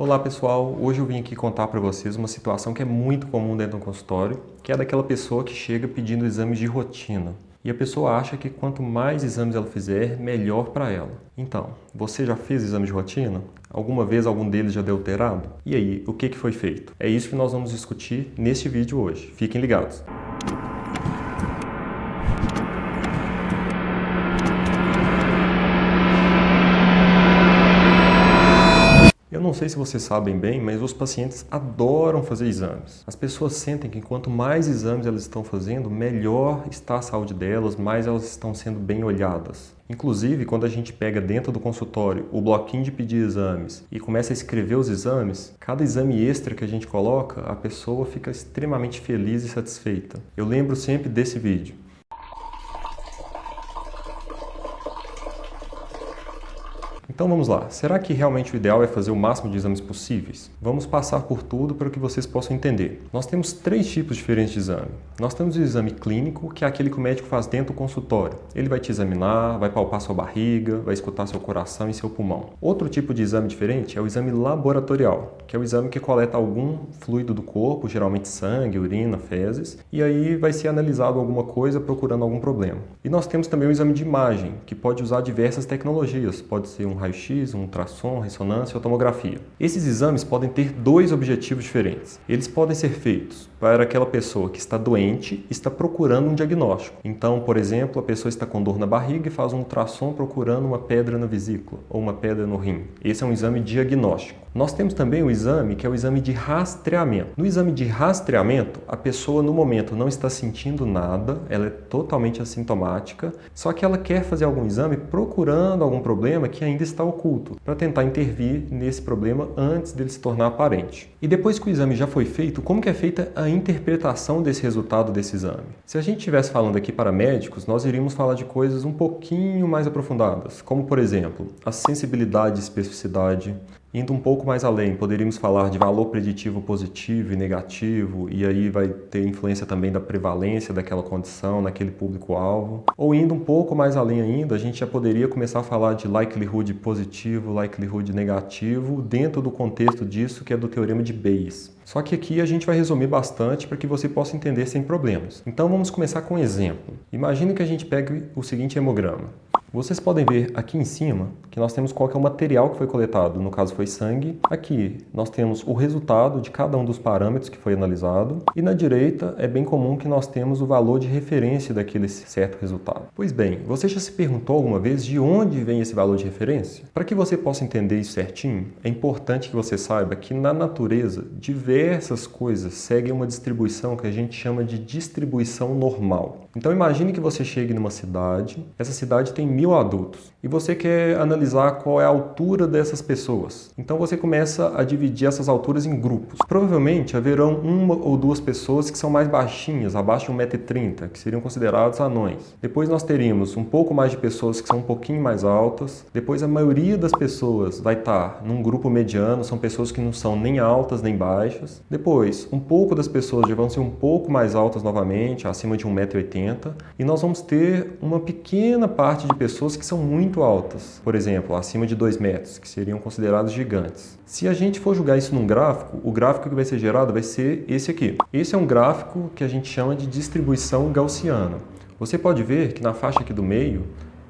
Olá pessoal, hoje eu vim aqui contar para vocês uma situação que é muito comum dentro do consultório, que é daquela pessoa que chega pedindo exames de rotina. E a pessoa acha que quanto mais exames ela fizer, melhor para ela. Então, você já fez exame de rotina? Alguma vez algum deles já deu alterado? E aí, o que foi feito? É isso que nós vamos discutir neste vídeo hoje. Fiquem ligados! Eu não sei se vocês sabem bem, mas os pacientes adoram fazer exames. As pessoas sentem que quanto mais exames elas estão fazendo, melhor está a saúde delas, mais elas estão sendo bem olhadas. Inclusive, quando a gente pega dentro do consultório o bloquinho de pedir exames e começa a escrever os exames, cada exame extra que a gente coloca, a pessoa fica extremamente feliz e satisfeita. Eu lembro sempre desse vídeo. Então vamos lá, será que realmente o ideal é fazer o máximo de exames possíveis? Vamos passar por tudo para que vocês possam entender. Nós temos três tipos diferentes de exame. Nós temos o exame clínico, que é aquele que o médico faz dentro do consultório. Ele vai te examinar, vai palpar sua barriga, vai escutar seu coração e seu pulmão. Outro tipo de exame diferente é o exame laboratorial, que é o exame que coleta algum fluido do corpo, geralmente sangue, urina, fezes, e aí vai ser analisado alguma coisa procurando algum problema. E nós temos também o exame de imagem, que pode usar diversas tecnologias, pode ser um raio-x, um ultrassom, ressonância ou tomografia. Esses exames podem ter dois objetivos diferentes. Eles podem ser feitos para aquela pessoa que está doente e está procurando um diagnóstico. Então, por exemplo, a pessoa está com dor na barriga e faz um ultrassom procurando uma pedra na vesícula ou uma pedra no rim. Esse é um exame diagnóstico. Nós temos também o exame que é o exame de rastreamento. No exame de rastreamento, a pessoa no momento não está sentindo nada, ela é totalmente assintomática, só que ela quer fazer algum exame procurando algum problema que ainda está oculto, para tentar intervir nesse problema antes dele se tornar aparente. E depois que o exame já foi feito, como que é feita a interpretação desse resultado desse exame? Se a gente estivesse falando aqui para médicos, nós iríamos falar de coisas um pouquinho mais aprofundadas, como por exemplo, a sensibilidade e especificidade. Indo um pouco mais além, poderíamos falar de valor preditivo positivo e negativo, e aí vai ter influência também da prevalência daquela condição naquele público-alvo. Ou indo um pouco mais além ainda, a gente já poderia começar a falar de likelihood positivo, likelihood negativo, dentro do contexto disso que é do teorema de Bayes. Só que aqui a gente vai resumir bastante para que você possa entender sem problemas. Então vamos começar com um exemplo. Imagine que a gente pegue o seguinte hemograma. Vocês podem ver aqui em cima que nós temos qual que é o material que foi coletado, no caso foi sangue. Aqui nós temos o resultado de cada um dos parâmetros que foi analisado e na direita é bem comum que nós temos o valor de referência daquele certo resultado. Pois bem, você já se perguntou alguma vez de onde vem esse valor de referência? Para que você possa entender isso certinho, é importante que você saiba que na natureza diversas coisas seguem uma distribuição que a gente chama de distribuição normal. Então imagine que você chegue numa cidade, essa cidade tem 1000 adultos e você quer analisar qual é a altura dessas pessoas. Então você começa a dividir essas alturas em grupos. Provavelmente haverão uma ou duas pessoas que são mais baixinhas, abaixo de 1,30 m, que seriam considerados anões. Depois nós teríamos um pouco mais de pessoas que são um pouquinho mais altas. Depois a maioria das pessoas vai estar num grupo mediano, são pessoas que não são nem altas nem baixas. Depois, um pouco das pessoas já vão ser um pouco mais altas novamente, acima de 1,80 m. E nós vamos ter uma pequena parte de pessoas que são muito altas, por exemplo, acima de 2 metros, que seriam considerados gigantes. Se a gente for jogar isso num gráfico, o gráfico que vai ser gerado vai ser esse aqui. Esse é um gráfico que a gente chama de distribuição gaussiana. Você pode ver que na faixa aqui do meio,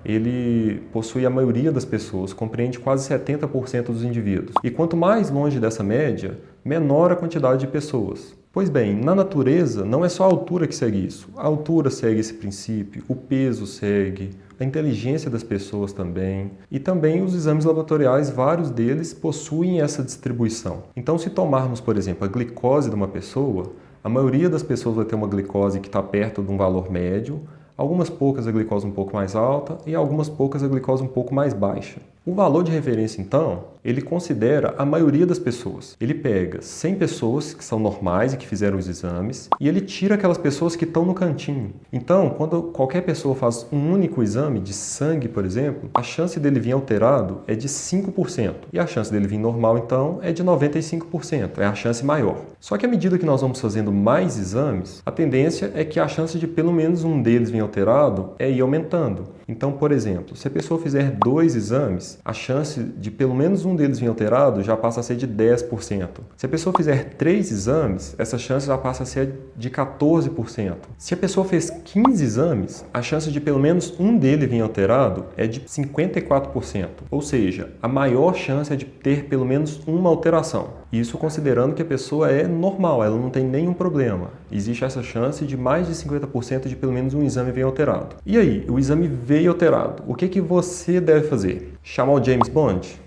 ele possui a maioria das pessoas, compreende quase 70% dos indivíduos. E quanto mais longe dessa média, menor a quantidade de pessoas. Pois bem, na natureza não é só a altura que segue isso. A altura segue esse princípio, o peso segue, a inteligência das pessoas também. E também os exames laboratoriais, vários deles possuem essa distribuição. Então, se tomarmos, por exemplo, a glicose de uma pessoa, a maioria das pessoas vai ter uma glicose que está perto de um valor médio, algumas poucas a glicose um pouco mais alta e algumas poucas a glicose um pouco mais baixa. O valor de referência, então, ele considera a maioria das pessoas. Ele pega 100 pessoas que são normais e que fizeram os exames e ele tira aquelas pessoas que estão no cantinho. Então, quando qualquer pessoa faz um único exame de sangue, por exemplo, a chance dele vir alterado é de 5%. E a chance dele vir normal, então, é de 95%. É a chance maior. Só que à medida que nós vamos fazendo mais exames, a tendência é que a chance de pelo menos um deles vir alterado é ir aumentando. Então, por exemplo, se a pessoa fizer 2 exames, exames, a chance de pelo menos um deles vir alterado já passa a ser de 10%. Se a pessoa fizer 3 exames, essa chance já passa a ser de 14%. Se a pessoa fez 15 exames, a chance de pelo menos um dele vir alterado é de 54%. Ou seja, a maior chance é de ter pelo menos uma alteração. Isso considerando que a pessoa é normal, ela não tem nenhum problema. Existe essa chance de mais de 50% de pelo menos um exame vir alterado. E aí, o exame veio alterado. O que você deve fazer? Chamar o James Bond?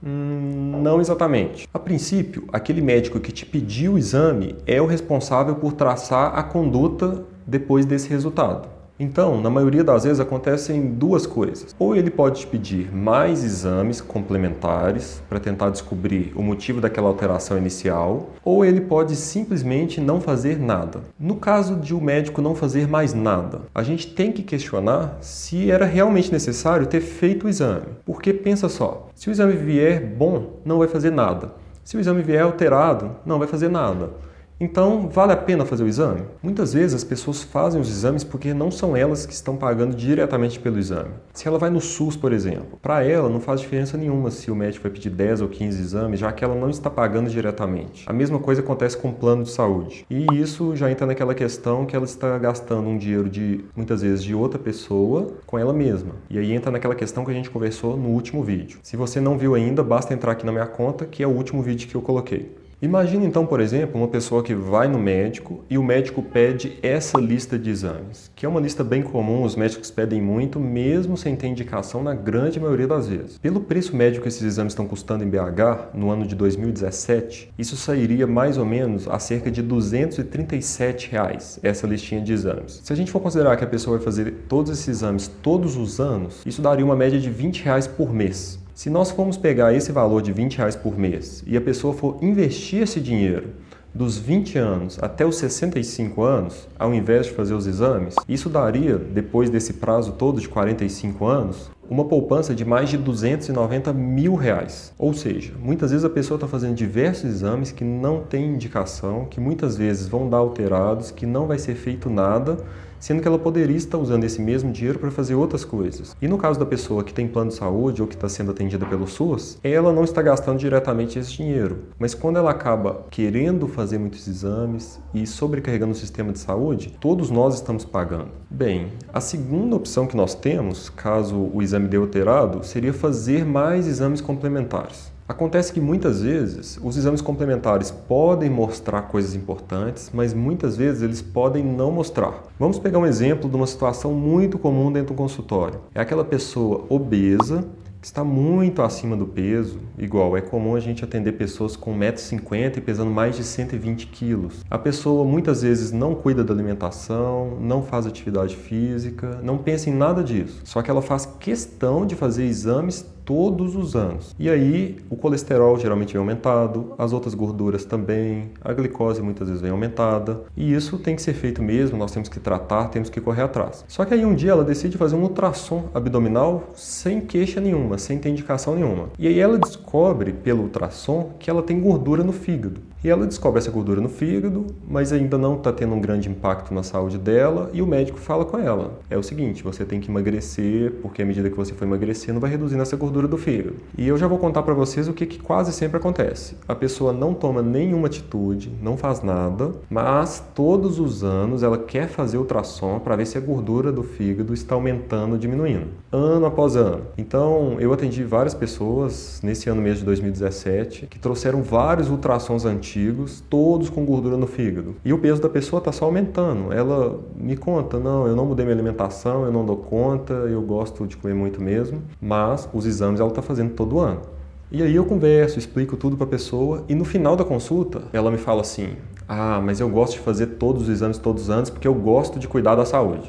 Não exatamente. A princípio, aquele médico que te pediu o exame é o responsável por traçar a conduta depois desse resultado. Então, na maioria das vezes acontecem duas coisas. Ou ele pode te pedir mais exames complementares para tentar descobrir o motivo daquela alteração inicial, ou ele pode simplesmente não fazer nada. No caso de o médico não fazer mais nada, a gente tem que questionar se era realmente necessário ter feito o exame. Porque pensa só, se o exame vier bom, não vai fazer nada. Se o exame vier alterado, não vai fazer nada. Então, vale a pena fazer o exame? Muitas vezes as pessoas fazem os exames porque não são elas que estão pagando diretamente pelo exame. Se ela vai no SUS, por exemplo, para ela não faz diferença nenhuma se o médico vai pedir 10 ou 15 exames, já que ela não está pagando diretamente. A mesma coisa acontece com o plano de saúde. E isso já entra naquela questão que ela está gastando um dinheiro muitas vezes de outra pessoa com ela mesma. E aí entra naquela questão que a gente conversou no último vídeo. Se você não viu ainda, basta entrar aqui na minha conta, que é o último vídeo que eu coloquei. Imagine então, por exemplo, uma pessoa que vai no médico e o médico pede essa lista de exames, que é uma lista bem comum, os médicos pedem muito, mesmo sem ter indicação na grande maioria das vezes. Pelo preço médio que esses exames estão custando em BH, no ano de 2017, isso sairia mais ou menos a cerca de R$ 237, essa listinha de exames. Se a gente for considerar que a pessoa vai fazer todos esses exames todos os anos, isso daria uma média de R$ 20 por mês. Se nós formos pegar esse valor de R$ 20 por mês e a pessoa for investir esse dinheiro dos 20 anos até os 65 anos, ao invés de fazer os exames, isso daria, depois desse prazo todo de 45 anos, uma poupança de mais de R$ 290 mil. Ou seja, muitas vezes a pessoa está fazendo diversos exames que não tem indicação, que muitas vezes vão dar alterados, que não vai ser feito nada, sendo que ela poderia estar usando esse mesmo dinheiro para fazer outras coisas. E no caso da pessoa que tem plano de saúde ou que está sendo atendida pelo SUS, ela não está gastando diretamente esse dinheiro. Mas quando ela acaba querendo fazer muitos exames e sobrecarregando o sistema de saúde, todos nós estamos pagando. Bem, a segunda opção que nós temos, caso o exame dê alterado, seria fazer mais exames complementares. Acontece que muitas vezes os exames complementares podem mostrar coisas importantes, mas muitas vezes eles podem não mostrar. Vamos pegar um exemplo de uma situação muito comum dentro do consultório. É aquela pessoa obesa, que está muito acima do peso, igual é comum a gente atender pessoas com 1,50 m e pesando mais de 120 kg. A pessoa muitas vezes não cuida da alimentação, não faz atividade física, não pensa em nada disso. Só que ela faz questão de fazer exames todos os anos. E aí o colesterol geralmente vem aumentado, as outras gorduras também, a glicose muitas vezes vem aumentada. E isso tem que ser feito mesmo, nós temos que tratar, temos que correr atrás. Só que aí um dia ela decide fazer um ultrassom abdominal sem queixa nenhuma, sem ter indicação nenhuma. E aí ela descobre pelo ultrassom que ela tem gordura no fígado. E ela descobre essa gordura no fígado, mas ainda não está tendo um grande impacto na saúde dela, e o médico fala com ela. É o seguinte, você tem que emagrecer, porque à medida que você for emagrecendo, vai reduzindo essa gordura do fígado. E eu já vou contar para vocês o que quase sempre acontece. A pessoa não toma nenhuma atitude, não faz nada, mas todos os anos ela quer fazer ultrassom para ver se a gordura do fígado está aumentando ou diminuindo. Ano após ano. Então, eu atendi várias pessoas, nesse ano mesmo de 2017, que trouxeram vários ultrassons antigos, todos com gordura no fígado. E o peso da pessoa está só aumentando. Ela me conta, não, eu não mudei minha alimentação, eu não dou conta, eu gosto de comer muito mesmo, mas os exames ela está fazendo todo ano. E aí eu converso, explico tudo para a pessoa e no final da consulta ela me fala assim, mas eu gosto de fazer todos os exames todos os anos porque eu gosto de cuidar da saúde.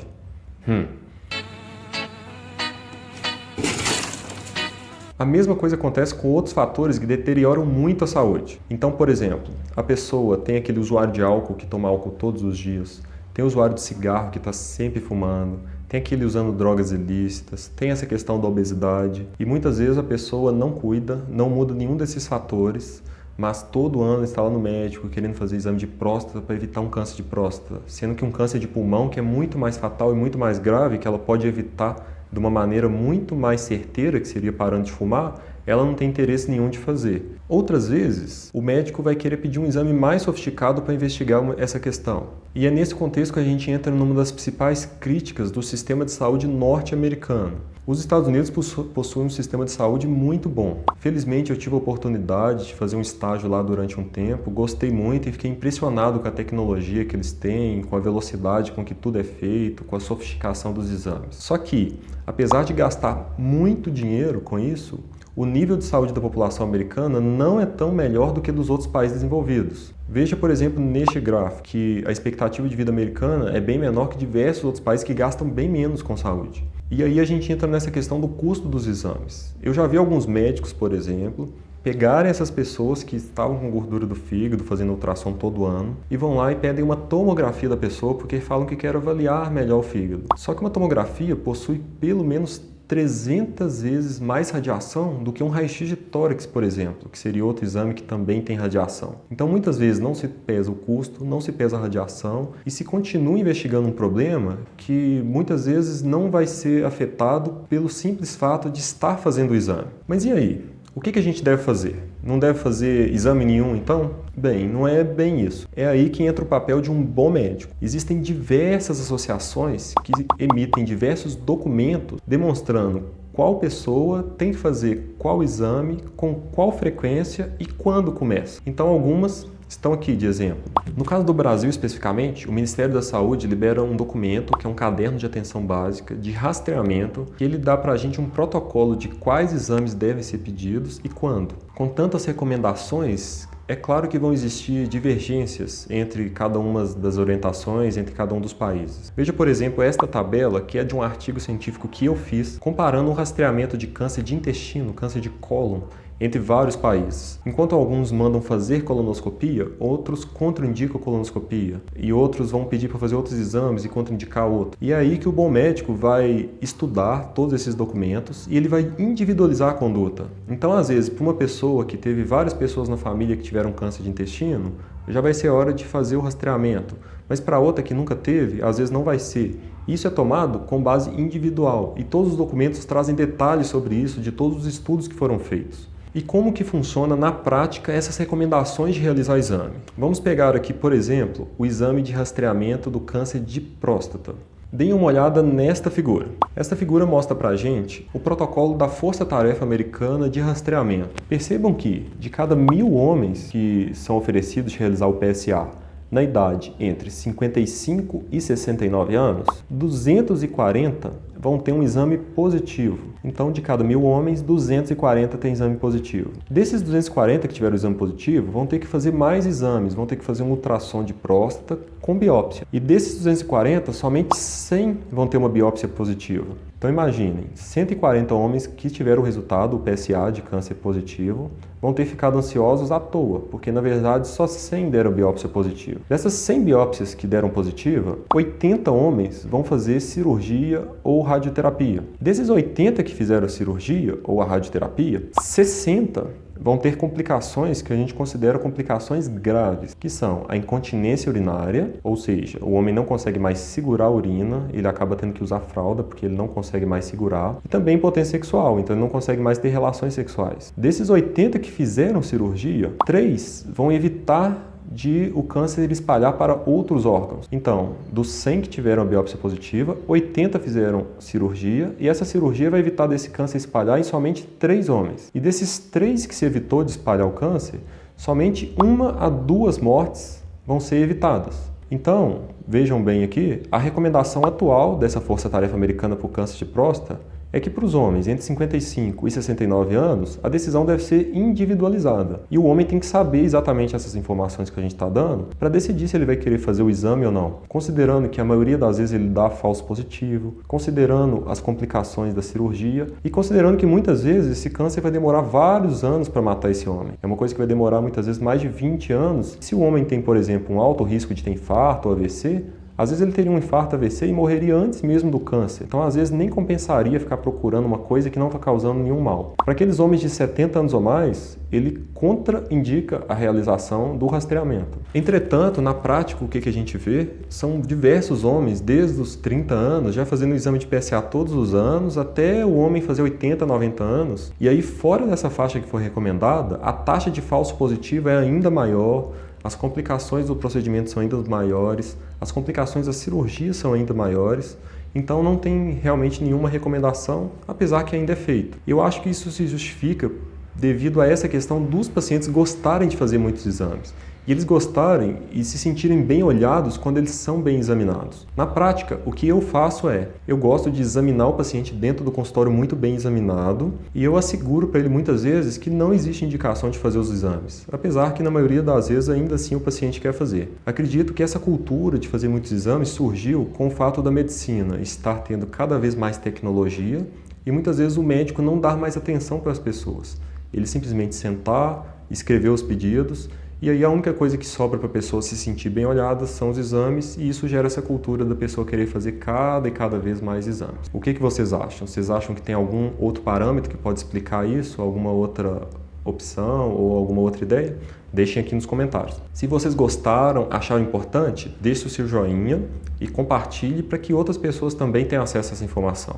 A mesma coisa acontece com outros fatores que deterioram muito a saúde. Então, por exemplo, a pessoa tem aquele usuário de álcool que toma álcool todos os dias, tem o usuário de cigarro que está sempre fumando, tem aquele usando drogas ilícitas, tem essa questão da obesidade e muitas vezes a pessoa não cuida, não muda nenhum desses fatores, mas todo ano está lá no médico querendo fazer exame de próstata para evitar um câncer de próstata, sendo que um câncer de pulmão que é muito mais fatal e muito mais grave, que ela pode evitar de uma maneira muito mais certeira, que seria parando de fumar, ela não tem interesse nenhum de fazer. Outras vezes, o médico vai querer pedir um exame mais sofisticado para investigar essa questão. E é nesse contexto que a gente entra numa das principais críticas do sistema de saúde norte-americano. Os Estados Unidos possuem um sistema de saúde muito bom. Felizmente, eu tive a oportunidade de fazer um estágio lá durante um tempo, gostei muito e fiquei impressionado com a tecnologia que eles têm, com a velocidade com que tudo é feito, com a sofisticação dos exames. Só que, apesar de gastar muito dinheiro com isso, o nível de saúde da população americana não é tão melhor do que dos outros países desenvolvidos. Veja, por exemplo, neste gráfico, que a expectativa de vida americana é bem menor que diversos outros países que gastam bem menos com saúde. E aí a gente entra nessa questão do custo dos exames. Eu já vi alguns médicos, por exemplo, pegarem essas pessoas que estavam com gordura do fígado, fazendo ultrassom todo ano, e vão lá e pedem uma tomografia da pessoa porque falam que querem avaliar melhor o fígado. Só que uma tomografia possui pelo menos 300 vezes mais radiação do que um raio-x de tórax, por exemplo, que seria outro exame que também tem radiação. Então, muitas vezes não se pesa o custo, não se pesa a radiação e se continua investigando um problema que muitas vezes não vai ser afetado pelo simples fato de estar fazendo o exame. Mas e aí? O que a gente deve fazer? Não deve fazer exame nenhum, então? Bem, não é bem isso. É aí que entra o papel de um bom médico. Existem diversas associações que emitem diversos documentos demonstrando qual pessoa tem que fazer qual exame, com qual frequência e quando começa. Então, algumas estão aqui de exemplo. No caso do Brasil especificamente, o Ministério da Saúde libera um documento que é um caderno de atenção básica de rastreamento que ele dá para a gente um protocolo de quais exames devem ser pedidos e quando. Com tantas recomendações, é claro que vão existir divergências entre cada uma das orientações, entre cada um dos países. Veja, por exemplo, esta tabela, que é de um artigo científico que eu fiz, comparando o rastreamento de câncer de intestino, câncer de cólon, entre vários países. Enquanto alguns mandam fazer colonoscopia, outros contraindicam a colonoscopia e outros vão pedir para fazer outros exames e contraindicar outro. E é aí que o bom médico vai estudar todos esses documentos e ele vai individualizar a conduta. Então, às vezes, para uma pessoa que teve várias pessoas na família que tiveram câncer de intestino, já vai ser hora de fazer o rastreamento. Mas para outra que nunca teve, às vezes não vai ser. Isso é tomado com base individual e todos os documentos trazem detalhes sobre isso de todos os estudos que foram feitos. E como que funciona na prática essas recomendações de realizar o exame? Vamos pegar aqui, por exemplo, o exame de rastreamento do câncer de próstata. Deem uma olhada nesta figura. Esta figura mostra para a gente o protocolo da Força Tarefa Americana de Rastreamento. Percebam que, de cada 1.000 homens que são oferecidos de realizar o PSA, na idade entre 55 e 69 anos, 240 vão ter um exame positivo. Então, de cada 1.000 homens, 240 têm exame positivo. Desses 240 que tiveram exame positivo, vão ter que fazer mais exames, vão ter que fazer um ultrassom de próstata com biópsia. E desses 240, somente 100 vão ter uma biópsia positiva. Então imaginem, 140 homens que tiveram o resultado, o PSA de câncer positivo, vão ter ficado ansiosos à toa, porque na verdade só 100 deram biópsia positiva. Dessas 100 biópsias que deram positiva, 80 homens vão fazer cirurgia ou radioterapia. Desses 80 que fizeram a cirurgia ou a radioterapia, 60 vão ter complicações que a gente considera complicações graves, que são a incontinência urinária, ou seja, o homem não consegue mais segurar a urina, ele acaba tendo que usar fralda porque ele não consegue mais segurar, e também impotência sexual, então ele não consegue mais ter relações sexuais. Desses 80 que fizeram cirurgia, 3 vão evitar de o câncer espalhar para outros órgãos. Então, dos 100 que tiveram a biópsia positiva, 80 fizeram cirurgia e essa cirurgia vai evitar desse câncer espalhar em somente 3 homens. E desses 3 que se evitou de espalhar o câncer, somente 1 a 2 mortes vão ser evitadas. Então, vejam bem aqui, a recomendação atual dessa Força Tarefa Americana para o Câncer de Próstata é que para os homens entre 55 e 69 anos, a decisão deve ser individualizada. E o homem tem que saber exatamente essas informações que a gente está dando para decidir se ele vai querer fazer o exame ou não. Considerando que a maioria das vezes ele dá falso positivo, considerando as complicações da cirurgia e considerando que muitas vezes esse câncer vai demorar vários anos para matar esse homem. É uma coisa que vai demorar muitas vezes mais de 20 anos. Se o homem tem, por exemplo, um alto risco de ter infarto ou AVC, Às vezes ele teria um infarto AVC e morreria antes mesmo do câncer. Então, às vezes, nem compensaria ficar procurando uma coisa que não está causando nenhum mal. Para aqueles homens de 70 anos ou mais, ele contraindica a realização do rastreamento. Entretanto, na prática, o que a gente vê são diversos homens, desde os 30 anos, já fazendo o exame de PSA todos os anos, até o homem fazer 80, 90 anos. E aí, fora dessa faixa que foi recomendada, a taxa de falso positivo é ainda maior, as complicações do procedimento são ainda maiores, as complicações da cirurgia são ainda maiores, então não tem realmente nenhuma recomendação, apesar que ainda é feito. Eu acho que isso se justifica devido a essa questão dos pacientes gostarem de fazer muitos exames. E eles gostarem e se sentirem bem olhados quando eles são bem examinados. Na prática, o que eu faço é, eu gosto de examinar o paciente dentro do consultório muito bem examinado e eu asseguro para ele muitas vezes que não existe indicação de fazer os exames, apesar que na maioria das vezes ainda assim o paciente quer fazer. Acredito que essa cultura de fazer muitos exames surgiu com o fato da medicina estar tendo cada vez mais tecnologia e muitas vezes o médico não dar mais atenção para as pessoas. Ele simplesmente sentar, escrever os pedidos. E aí a única coisa que sobra para a pessoa se sentir bem olhada são os exames e isso gera essa cultura da pessoa querer fazer cada vez mais exames. O que vocês acham? Vocês acham que tem algum outro parâmetro que pode explicar isso? Alguma outra opção ou alguma outra ideia? Deixem aqui nos comentários. Se vocês gostaram, acharam importante, deixe o seu joinha e compartilhe para que outras pessoas também tenham acesso a essa informação.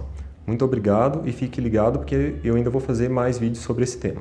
Muito obrigado e fique ligado porque eu ainda vou fazer mais vídeos sobre esse tema.